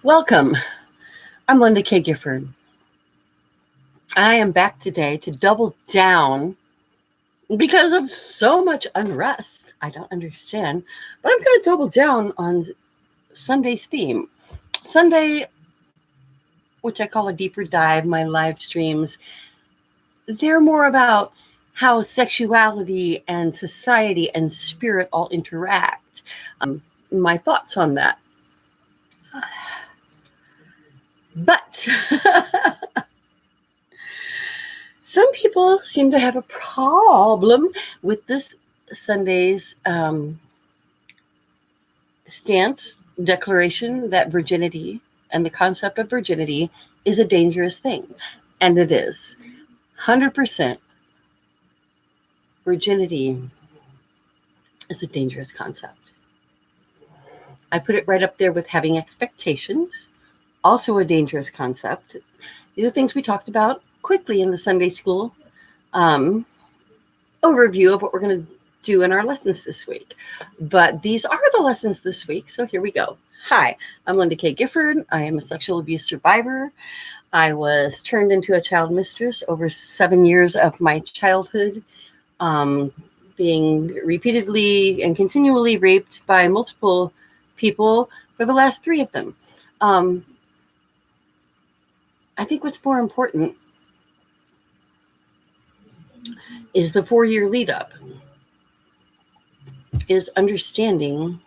Welcome. I'm Linda K. Gifford. I am back today to double down because of so much unrest. I don't understand, but I'm going to double down on Sunday's theme. Sunday, which I call a deeper dive, my live streams, they're more about how sexuality and society and spirit all interact. My thoughts on that. But some people seem to have a problem with this Sunday's stance, declaration that virginity and the concept of virginity is a dangerous thing. And it is. 100% virginity is a dangerous concept. I put it right up there with having expectations, also a dangerous concept. These are things we talked about quickly in the Sunday school overview of what we're going to do in our lessons this week. But these are the lessons this week, so here we go. Hi, I'm Linda K. Gifford. I am a sexual abuse survivor. I was turned into a child mistress over 7 years of my childhood, being repeatedly and continually raped by multiple people for the last 3 of them. I think what's more important is the 4-year lead up, is understanding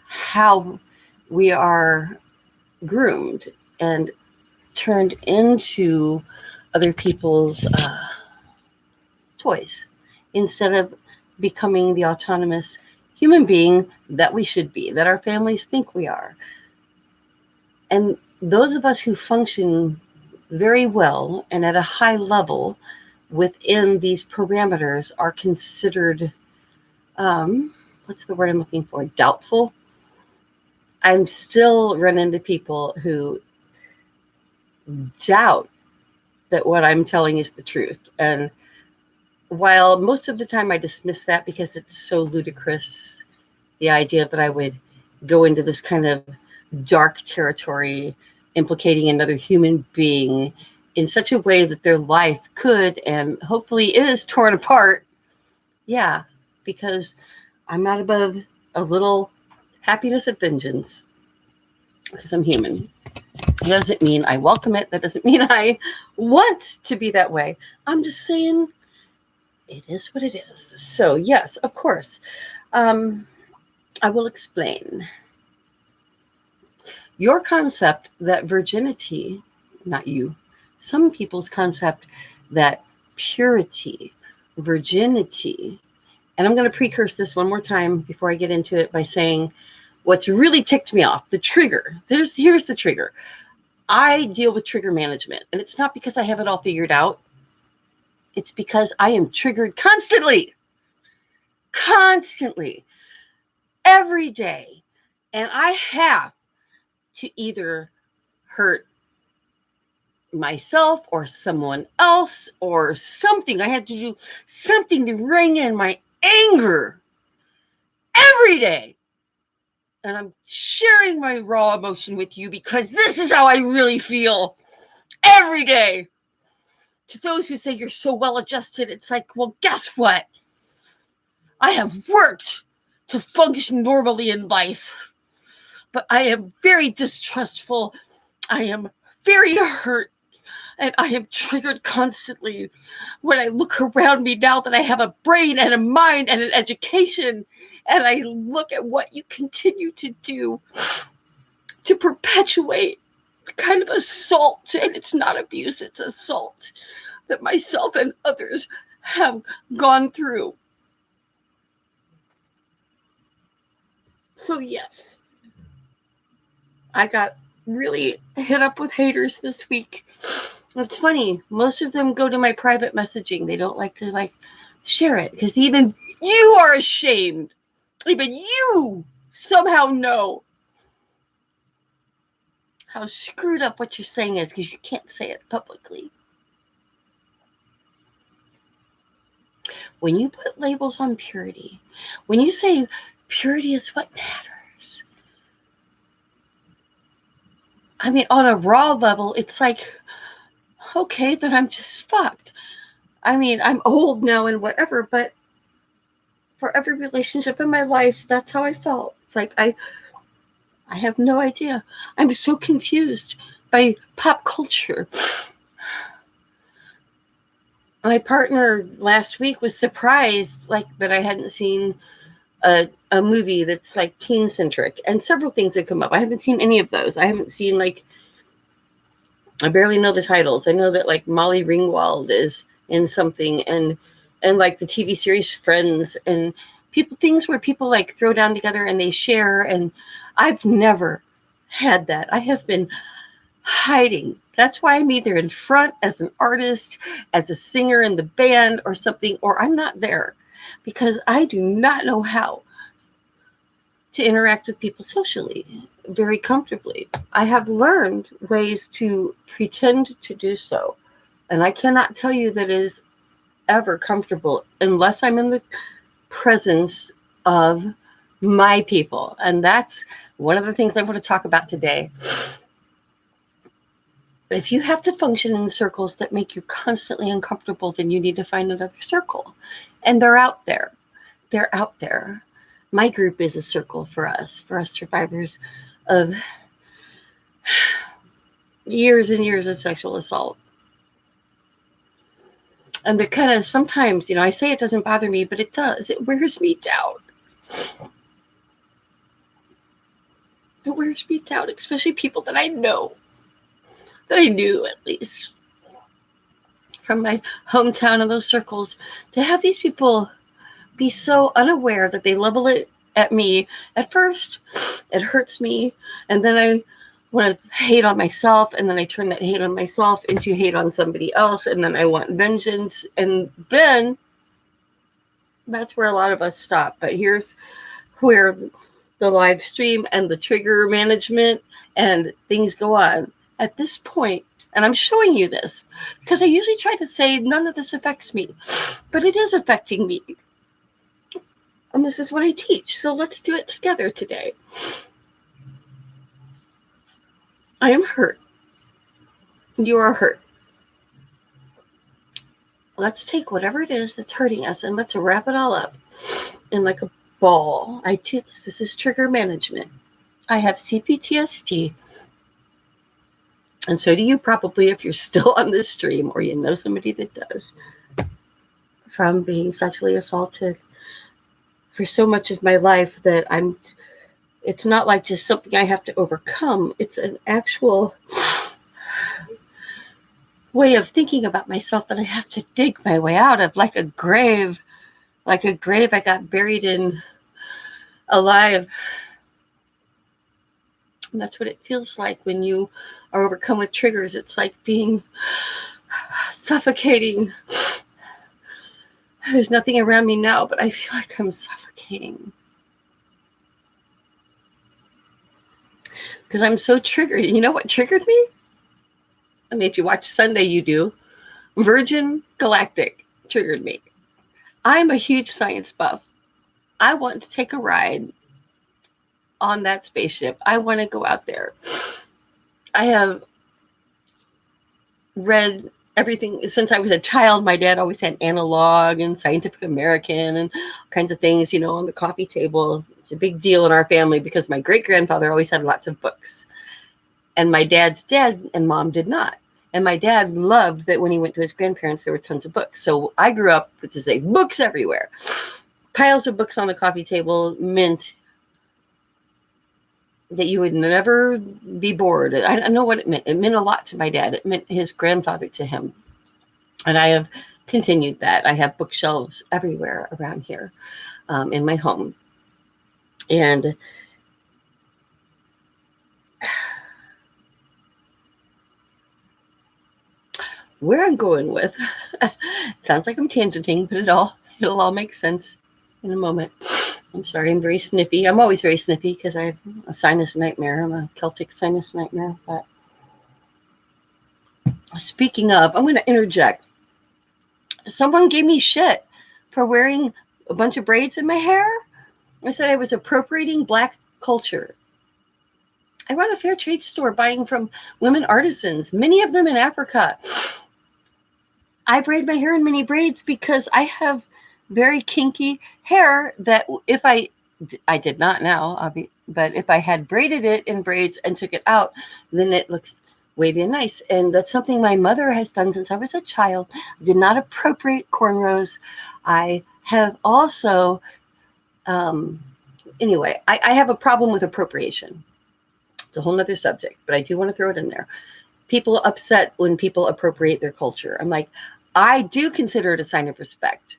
how we are groomed and turned into other people's toys instead of becoming the autonomous human being that we should be, that our families think we are. And those of us who function very well and at a high level within these parameters are considered, what's the word I'm looking for? Doubtful. I'm still run into people who doubt that what I'm telling is the truth. And while most of the time I dismiss that because it's so ludicrous, the idea that I would go into this kind of dark territory implicating another human being in such a way that their life could and hopefully is torn apart. Yeah, because I'm not above a little happiness of vengeance because I'm human. That doesn't mean I welcome it. That doesn't mean I want to be that way. I'm just saying it is what it is. So yes, of course, I will explain. Your concept that virginity, not you, some people's concept that purity, virginity, and I'm going to precurse this one more time before I get into it by saying what's really ticked me off, the trigger. Here's the trigger. I deal with trigger management, and it's not because I have it all figured out. It's because I am triggered constantly, every day. And I have to either hurt myself or someone else or something. I had to do something to rein in my anger every day. And I'm sharing my raw emotion with you because this is how I really feel every day. To those who say you're so well adjusted, it's like, well, guess what? I have worked to function normally in life, but I am very distrustful. I am very hurt, and I am triggered constantly when I look around me now that I have a brain and a mind and an education, and I look at what you continue to do to perpetuate the kind of assault, and it's not abuse, it's assault, that myself and others have gone through. So yes, I got really hit up with haters this week. It's funny. Most of them go to my private messaging. They don't like to share it because even you are ashamed. Even you somehow know how screwed up what you're saying is because you can't say it publicly. When you put labels on purity, when you say purity is what matters, I mean, on a raw level, it's like, okay, then I'm just fucked. I mean, I'm old now and whatever, but for every relationship in my life, that's how I felt. It's like, I have no idea. I'm so confused by pop culture. My partner last week was surprised, like, that I hadn't seen a movie that's like teen centric, and several things have come up. I haven't seen any of those. I haven't seen, like, I barely know the titles. I know that, like, Molly Ringwald is in something, and like the TV series Friends, and things where people like throw down together and they share. And I've never had that. I have been hiding. That's why I'm either in front as an artist, as a singer in the band or something, or I'm not there, because I do not know how to interact with people socially very comfortably. I have learned ways to pretend to do so, and I cannot tell you that it is ever comfortable unless I'm in the presence of my people. And that's one of the things I want to talk about today. If you have to function in circles that make you constantly uncomfortable, then you need to find another circle. And they're out there. They're out there. My group is a circle for us survivors of years and years of sexual assault. And the kind of, sometimes, I say it doesn't bother me, but it does. It wears me down. It wears me down, especially people that I know. That I knew, at least, from my hometown and those circles, to have these people be so unaware that they level it at me. At first, it hurts me, and then I want to hate on myself, and then I turn that hate on myself into hate on somebody else, and then I want vengeance, and then that's where a lot of us stop. But here's where the live stream and the trigger management and things go on. At this point, and I'm showing you this because I usually try to say none of this affects me, but it is affecting me. And this is what I teach. So let's do it together today. I am hurt. You are hurt. Let's take whatever it is that's hurting us and let's wrap it all up in like a ball. I do this. This is trigger management. I have CPTSD. And so do you, probably, if you're still on this stream or you know somebody that does, from being sexually assaulted for so much of my life that it's not like just something I have to overcome. It's an actual way of thinking about myself that I have to dig my way out of, like a grave I got buried in alive. And that's what it feels like when you are overcome with triggers. It's like being suffocating. There's nothing around me now, but I feel like I'm suffocating. Because I'm so triggered. And you know what triggered me? I mean, if you watch Sunday, you do. GALACTIC triggered me. I'm a huge science buff. I want to take a ride on that spaceship. I want to go out there. I have read everything since I was a child. My dad always had Analog and Scientific American and all kinds of things, on the coffee table. It's a big deal in our family because my great-grandfather always had lots of books. And my dad's dad and mom did not. And my dad loved that when he went to his grandparents, there were tons of books. So I grew up with, to say, books everywhere. Piles of books on the coffee table meant that you would never be bored. I know what it meant. It meant a lot to my dad. It meant his grandfather to him. And I have continued that. I have bookshelves everywhere around here in my home. And where I'm going with, sounds like I'm tangenting, but it'll all make sense in a moment. I'm sorry, I'm very sniffy. I'm always very sniffy because I have a sinus nightmare. I'm a Celtic sinus nightmare. But speaking of, I'm going to interject. Someone gave me shit for wearing a bunch of braids in my hair. I said I was appropriating Black culture. I run a fair trade store buying from women artisans, many of them in Africa. I braid my hair in mini braids because I have very kinky hair that if I did not now, but if I had braided it in braids and took it out, then it looks wavy and nice. And that's something my mother has done since I was a child. I did not appropriate cornrows. I have also, anyway, I have a problem with appropriation. It's a whole nother subject, but I do want to throw it in there. People upset when people appropriate their culture. I'm like, I do consider it a sign of respect.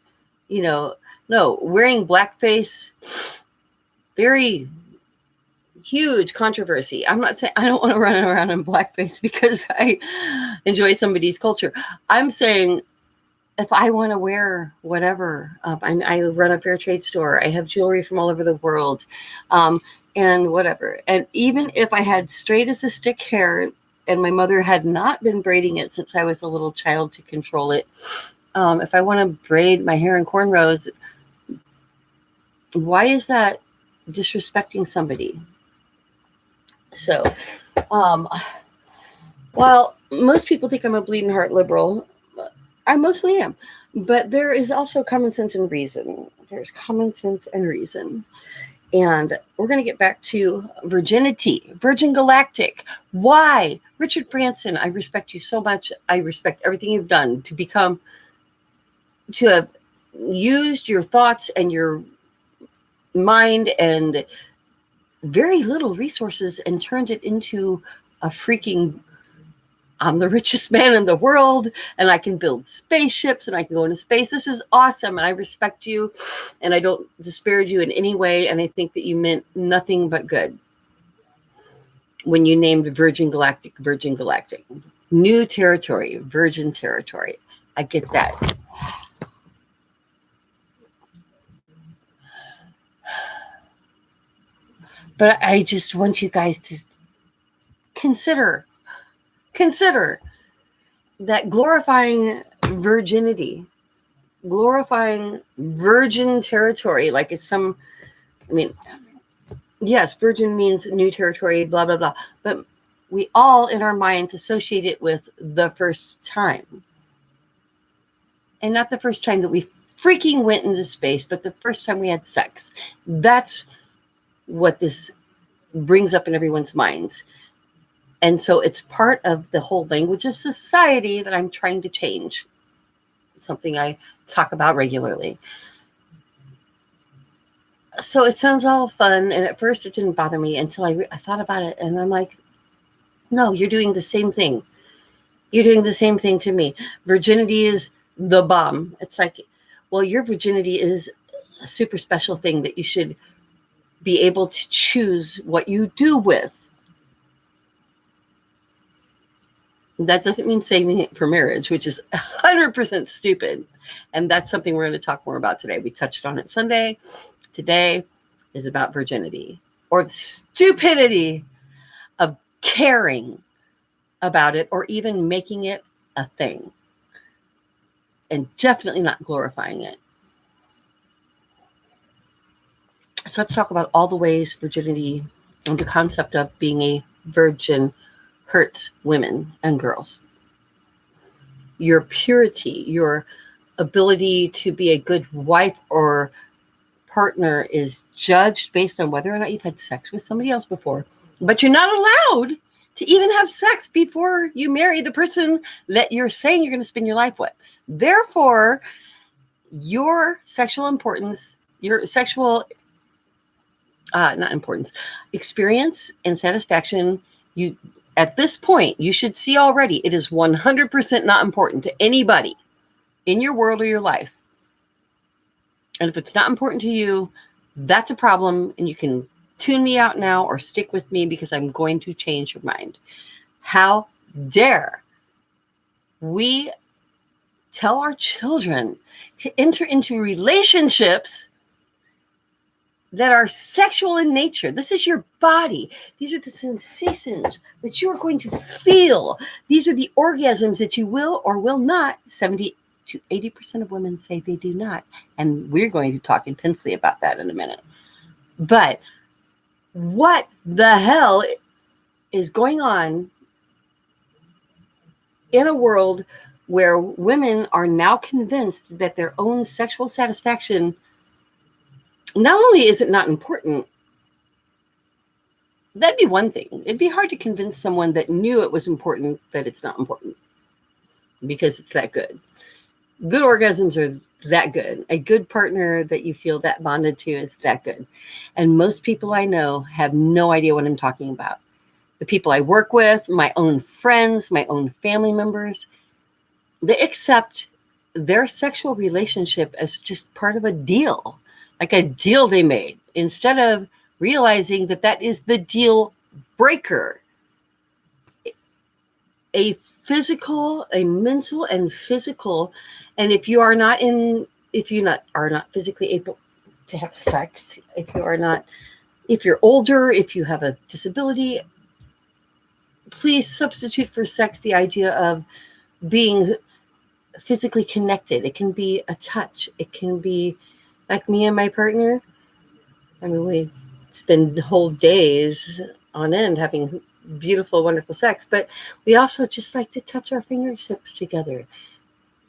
No, wearing blackface, very huge controversy. I'm not saying I don't want to run around in blackface because I enjoy somebody's culture. I'm saying if I want to wear whatever, I run a fair trade store. I have jewelry from all over the world, and whatever. And even if I had straight as a stick hair and my mother had not been braiding it since I was a little child to control it, if I want to braid my hair in cornrows, why is that disrespecting somebody? So, while most people think I'm a bleeding heart liberal, I mostly am. But there is also common sense and reason. There's common sense and reason. And we're going to get back to Virginity, Virgin Galactic. Why? Richard Branson, I respect you so much. I respect everything you've done to have used your thoughts and your mind and very little resources and turned it into a freaking, I'm the richest man in the world and I can build spaceships and I can go into space. This is awesome. And I respect you and I don't disparage you in any way. And I think that you meant nothing but good when you named Virgin Galactic, new territory, virgin territory. I get that. But I just want you guys to consider that glorifying virginity, glorifying virgin territory, like it's yes, virgin means new territory, blah, blah, blah. But we all in our minds associate it with the first time. And not the first time that we freaking went into space, but the first time we had sex. That's what this brings up in everyone's minds. And so it's part of the whole language of society that I'm trying to change. Something I talk about regularly. So it sounds all fun. And at first it didn't bother me until I thought about it. And I'm like, no, you're doing the same thing. You're doing the same thing to me. Virginity is the bomb. It's like, well, your virginity is a super special thing that you should be able to choose what you do with. That doesn't mean saving it for marriage, which is 100% stupid. And that's something we're going to talk more about today. We touched on it Sunday. Today is about virginity, or the stupidity of caring about it or even making it a thing. And definitely not glorifying it. So let's talk about all the ways virginity and the concept of being a virgin hurts women and girls. Your purity, your ability to be a good wife or partner is judged based on whether or not you've had sex with somebody else before. But you're not allowed to even have sex before you marry the person that you're saying you're going to spend your life with. Therefore, your sexual importance, your sexual not importance, experience and satisfaction, you at this point, you should see already it is 100% not important to anybody in your world or your life. And if it's not important to you, that's a problem. And you can tune me out now or stick with me because I'm going to change your mind. How dare we tell our children to enter into relationships that are sexual in nature? This is your body. These are the sensations that you are going to feel. These are the orgasms that you will or will not. 70 to 80% of women say they do not. And we're going to talk intensely about that in a minute. But what the hell is going on in a world where women are now convinced that their own sexual satisfaction, not only is it not important, that'd be one thing. It'd be hard to convince someone that knew it was important that it's not important because it's that good. Good orgasms are that good. A good partner that you feel that bonded to is that good. And most people I know have no idea what I'm talking about. The people I work with, my own friends, my own family members, they accept their sexual relationship as just part of a deal, like a deal they made, instead of realizing that that is the deal breaker. A physical, a mental and physical, and if you are not physically able to have sex, if you're older, if you have a disability, please substitute for sex the idea of being physically connected. It can be a touch. It can be like me and my partner. I mean, we spend whole days on end having beautiful, wonderful sex, but we also just like to touch our fingertips together. You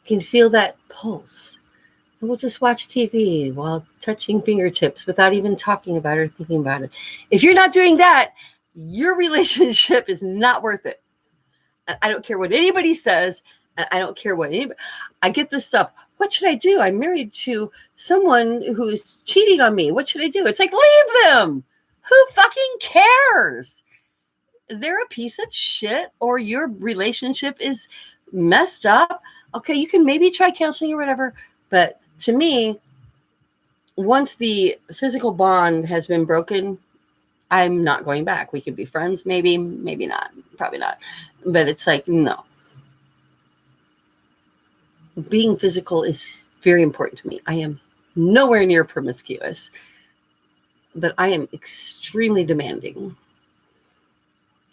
can feel that pulse. And we'll just watch TV while touching fingertips without even talking about it or thinking about it. If you're not doing that, your relationship is not worth it. I don't care what anybody says. I don't care what anybody. I get this stuff. What should I do? I'm married to someone who's cheating on me. What should I do? It's like, leave them. Who fucking cares? They're a piece of shit, or your relationship is messed up. Okay, you can maybe try counseling or whatever. But to me, once the physical bond has been broken, I'm not going back. We could be friends, maybe not, probably not. But it's like, no. Being physical is very important to me. I am nowhere near promiscuous, but I am extremely demanding.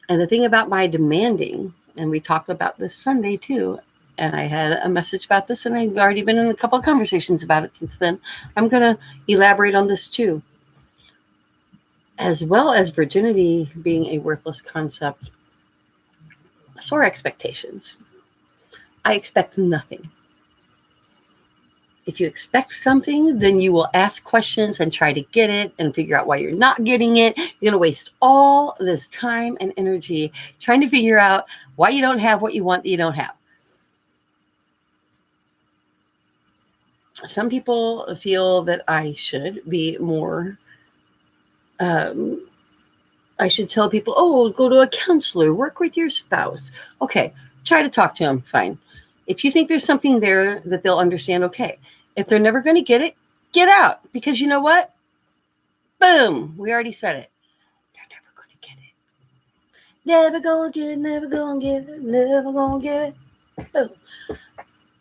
And the thing about my demanding, and we talked about this Sunday too, and I had a message about this, and I've already been in a couple of conversations about it since then. I'm going to elaborate on this too. As well as virginity being a worthless concept, so are expectations. I expect nothing. If you expect something, then you will ask questions and try to get it and figure out why you're not getting it. You're going to waste all this time and energy trying to figure out why you don't have what you want that you don't have. Some people feel that I should be more, I should tell people, oh, go to a counselor, work with your spouse. Okay, try to talk to them, fine. If you think there's something there that they'll understand, okay. If they're never going to get it, get out. Because you know what? Boom. We already said it. They're never going to get it. Never going to get it. Never going to get it. Never going to get it. Boom.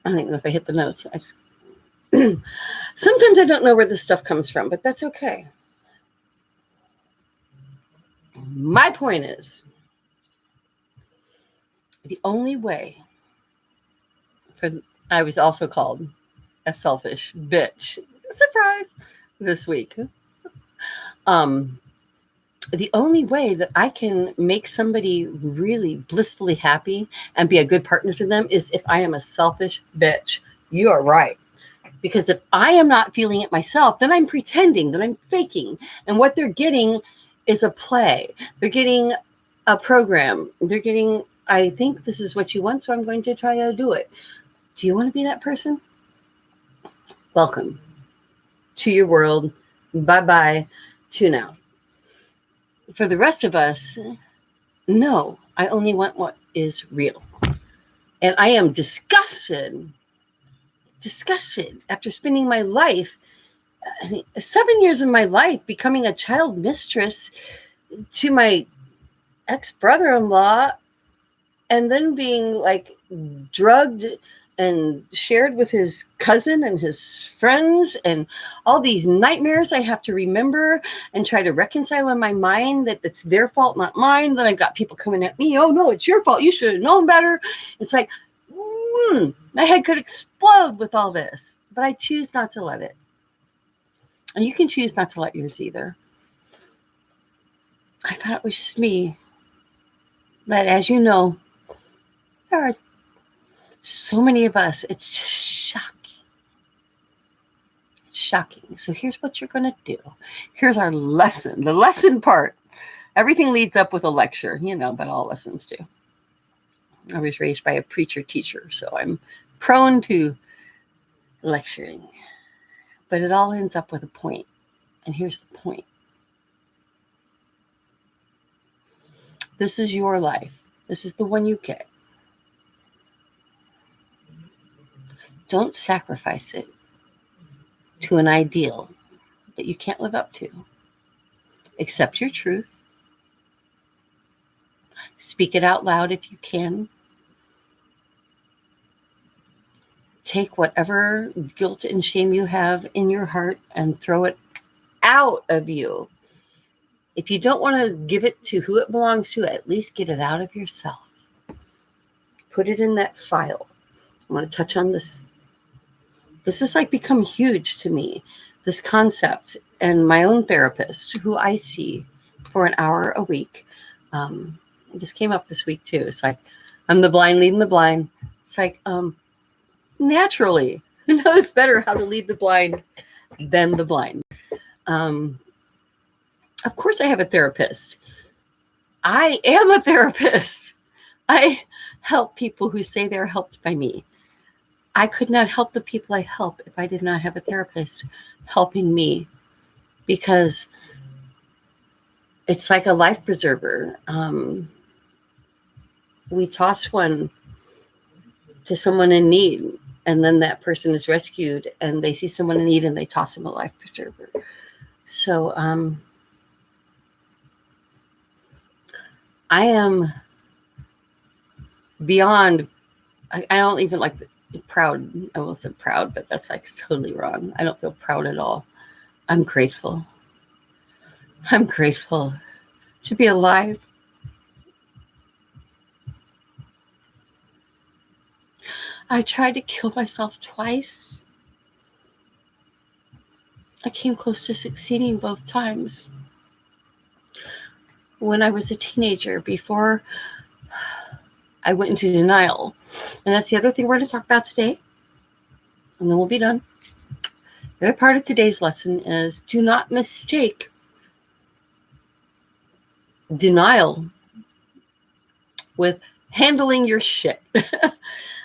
I don't even know if I hit the notes. Sometimes I don't know where this stuff comes from, but that's okay. My point is, the only way I was also called a selfish bitch. Surprise! This week. The only way that I can make somebody really blissfully happy and be a good partner to them is if I am a selfish bitch. You are right. Because if I am not feeling it myself, then I'm pretending, that I'm faking. And what they're getting is a play. They're getting a program. They're getting, I think this is what you want, so I'm going to try to do it. Do you want to be that person? Welcome to your world. Bye-bye to now. For the rest of us, no, I only want what is real. And I am disgusted after spending my life, 7 years of my life, becoming a child mistress to my ex-brother-in-law, and then being like drugged and shared with his cousin and his friends, and all these nightmares I have to remember and try to reconcile in my mind that it's their fault, not mine. Then I've got people coming at me, oh no, it's your fault, you should have known better. It's like, my head could explode with all this, but I choose not to let it. And you can choose not to let yours either. I thought it was just me. that, as you know, there are so many of us, it's just shocking. It's shocking. So here's what you're going to do. Here's our lesson, the lesson part. Everything leads up with a lecture, but all lessons do. I was raised by a preacher teacher, so I'm prone to lecturing. But it all ends up with a point. And here's the point. This is your life. This is the one you get. Don't sacrifice it to an ideal that you can't live up to. Accept your truth. Speak it out loud if you can. Take whatever guilt and shame you have in your heart and throw it out of you. If you don't want to give it to who it belongs to, at least get it out of yourself. Put it in that file. I want to touch on this. This has become huge to me, this concept, and my own therapist, who I see for an hour a week. It just came up this week too. It's I'm the blind leading the blind. It's naturally, who knows better how to lead the blind than the blind? Of course I have a therapist. I am a therapist. I help people who say they're helped by me. I could not help the people I help if I did not have a therapist helping me, because it's like a life preserver. We toss one to someone in need, and then that person is rescued, and they see someone in need and they toss them a life preserver. So I am beyond, I don't even proud. I almost said proud, but that's totally wrong. I don't feel proud at all. I'm grateful. I'm grateful to be alive. I tried to kill myself twice. I came close to succeeding both times. When I was a teenager, before I went into denial. And that's the other thing we're going to talk about today. And then we'll be done. The other part of today's lesson is do not mistake denial with handling your shit.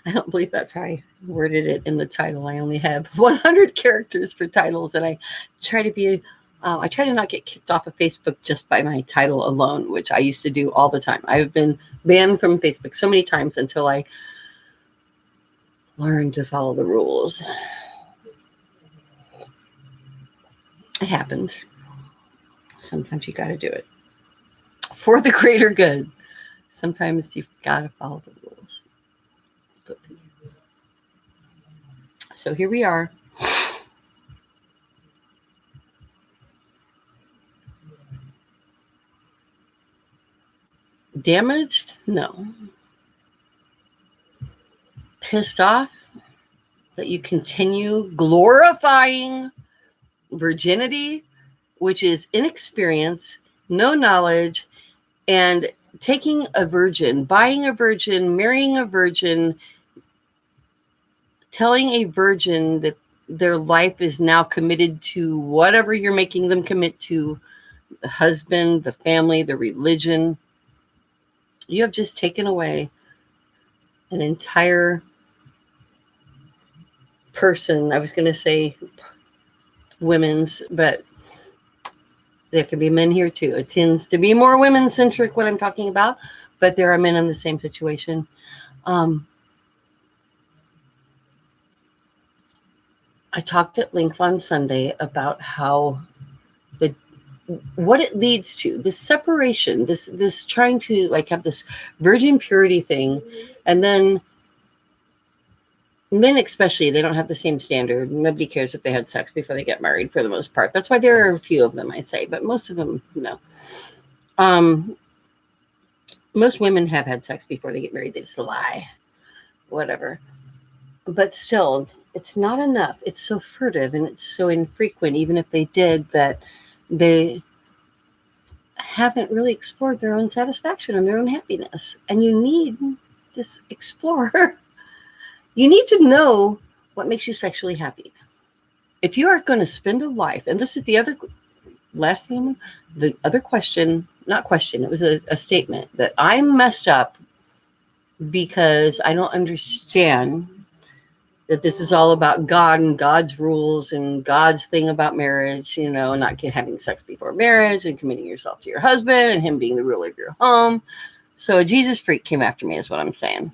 I don't believe that's how I worded it in the title. I only have 100 characters for titles, and I try to not get kicked off of Facebook just by my title alone, which I used to do all the time. I've been banned from Facebook so many times until I learned to follow the rules. It happens. Sometimes you got to do it for the greater good. Sometimes you've got to follow the rules. So here we are. Damaged? No. Pissed off that you continue glorifying virginity, which is inexperience, no knowledge, and taking a virgin, buying a virgin, marrying a virgin, telling a virgin that their life is now committed to whatever you're making them commit to, the husband, the family, the religion. You have just taken away an entire person. I was going to say women's, but there can be men here too. It tends to be more women-centric what I'm talking about, but there are men in the same situation. I talked at length on Sunday about how what it leads to, this separation, this trying to have this virgin purity thing, and then men especially, they don't have the same standard. Nobody cares if they had sex before they get married for the most part. That's why there are a few of them, I say, but most of them, no. Most women have had sex before they get married. They just lie, whatever. But still, it's not enough. It's so furtive and it's so infrequent, even if they did, that they haven't really explored their own satisfaction and their own happiness. And you need this explorer. You need to know what makes you sexually happy. If you are going to spend a life, and this is the other last thing, the other question, not question, it was a statement that I messed up because I don't understand that this is all about God and God's rules and God's thing about marriage, not having sex before marriage and committing yourself to your husband and him being the ruler of your home. So a Jesus freak came after me is what I'm saying.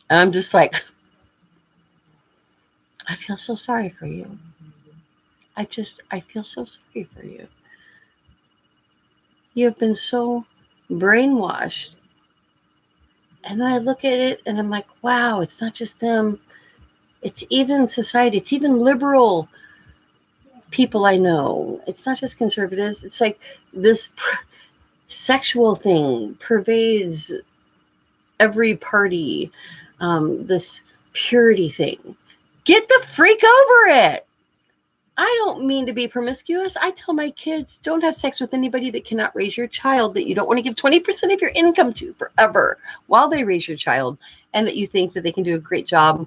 And I'm just like, I feel so sorry for you. I feel so sorry for you. You have been so brainwashed. And then I look at it and I'm like, wow, it's not just them. It's even society. It's even liberal people I know. It's not just conservatives. It's like this sexual thing pervades every party. This purity thing. Get the freak over it. I don't mean to be promiscuous. I tell my kids, don't have sex with anybody that cannot raise your child, that you don't want to give 20% of your income to forever while they raise your child, and that you think that they can do a great job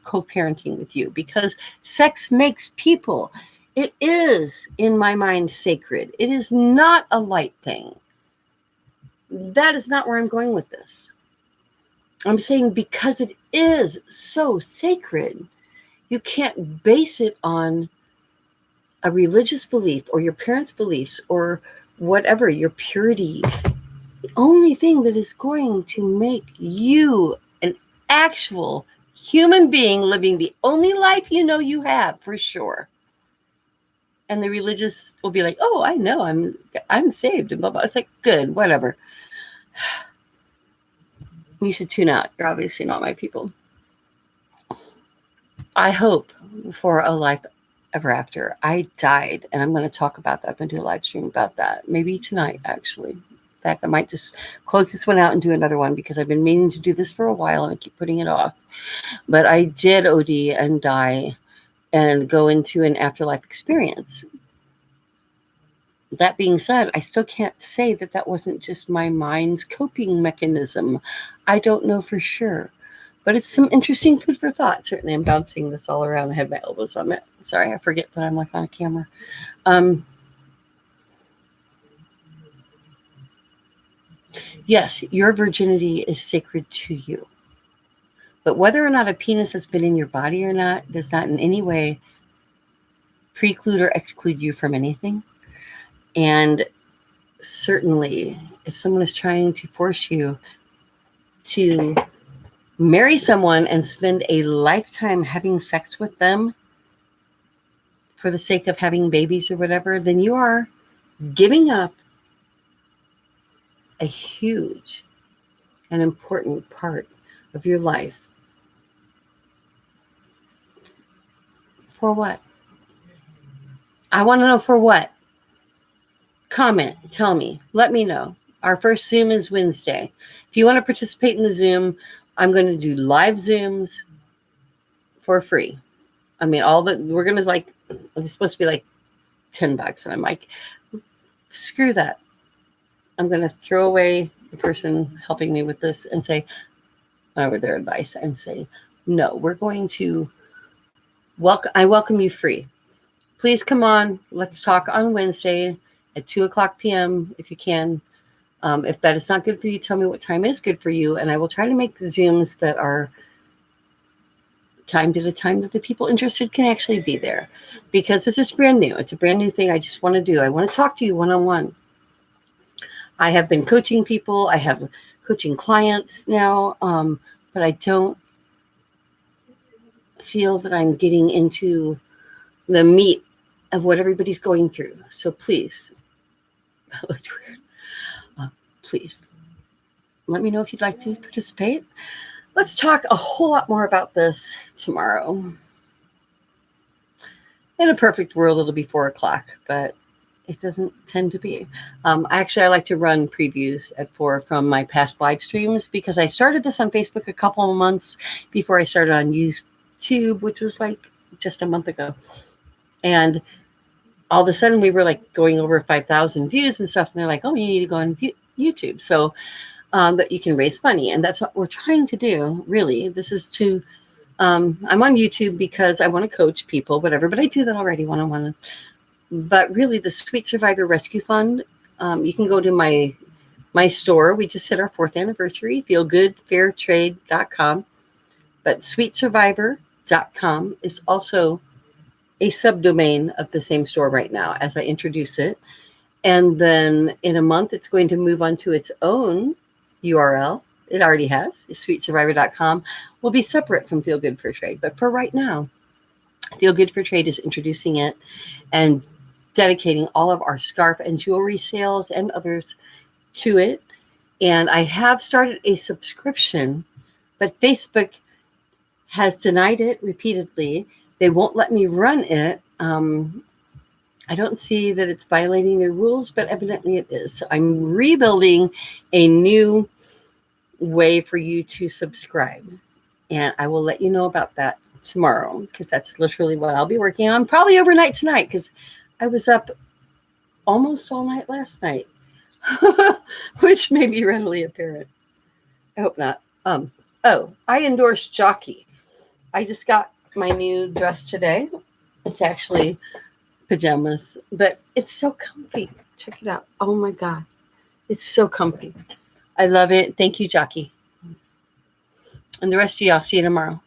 co-parenting with you, because sex makes people. It is, in my mind, sacred. It is not a light thing. That is not where I'm going with this. I'm saying because it is so sacred, you can't base it on a religious belief or your parents' beliefs or whatever, your purity. The only thing that is going to make you an actual human being living the only life you have, for sure. And the religious will be like, oh, I know, I'm saved and blah, blah. It's like, good, whatever. You should tune out. You're obviously not my people. I hope for a life ever after. I died, and I'm going to talk about that. I'm going to do a live stream about that, maybe tonight, actually. In fact, I might just close this one out and do another one, because I've been meaning to do this for a while, and I keep putting it off. But I did OD and die and go into an afterlife experience. That being said, I still can't say that that wasn't just my mind's coping mechanism. I don't know for sure. But it's some interesting food for thought. Certainly, I'm bouncing this all around. I had my elbows on it. Sorry, I forget that I'm like on a camera. Yes, your virginity is sacred to you. But whether or not a penis has been in your body or not does not in any way preclude or exclude you from anything. And certainly, if someone is trying to force you to marry someone and spend a lifetime having sex with them for the sake of having babies or whatever, then you are giving up a huge and important part of your life. For what? I want to know for what. Comment, tell me, let me know. Our first Zoom is Wednesday. If you want to participate in the Zoom, I'm going to do live Zooms for free. I mean, we're going to it's supposed to be like $10. And I'm like, screw that. I'm going to throw away the person helping me with this and say, with their advice, and say, no, we're going to I welcome you free. Please come on. Let's talk on Wednesday at 2:00 p.m. if you can. If that is not good for you, tell me what time is good for you, and I will try to make Zooms that are timed at a time that the people interested can actually be there, because this is brand new. It's a brand new thing I just want to do. I want to talk to you one-on-one. I have been coaching people. I have coaching clients now, but I don't feel that I'm getting into the meat of what everybody's going through. So please, that looked weird. Please, let me know if you'd like to participate. Let's talk a whole lot more about this tomorrow. In a perfect world, it'll be 4:00, but it doesn't tend to be. Actually, I like to run previews at 4 from my past live streams, because I started this on Facebook a couple of months before I started on YouTube, which was like just a month ago. And all of a sudden we were like going over 5,000 views and stuff. And they're like, oh, you need to go on YouTube. So that you can raise money. And that's what we're trying to do, really. This is to, I'm on YouTube because I want to coach people, whatever, but I do that already one-on-one. But really, the Sweet Survivor Rescue Fund, you can go to my store. We just hit our 4th anniversary, feelgoodfairtrade.com. But sweetsurvivor.com is also a subdomain of the same store right now as I introduce it. And then in a month, it's going to move on to its own URL. It already has. Sweetsurvivor.com will be separate from Feel Good Fair Trade. But for right now, Feel Good Fair Trade is introducing it and dedicating all of our scarf and jewelry sales and others to it. And I have started a subscription, but Facebook has denied it repeatedly. They won't let me run it. I don't see that it's violating their rules, but evidently it is. So I'm rebuilding a new way for you to subscribe. And I will let you know about that tomorrow, because that's literally what I'll be working on, probably overnight tonight, because I was up almost all night last night, which may be readily apparent. I hope not. I endorse Jockey. I just got my new dress today. It's actually pajamas, but it's so comfy. Check it out. Oh my God. It's so comfy. I love it. Thank you, Jockey. And the rest of you, I'll see you tomorrow.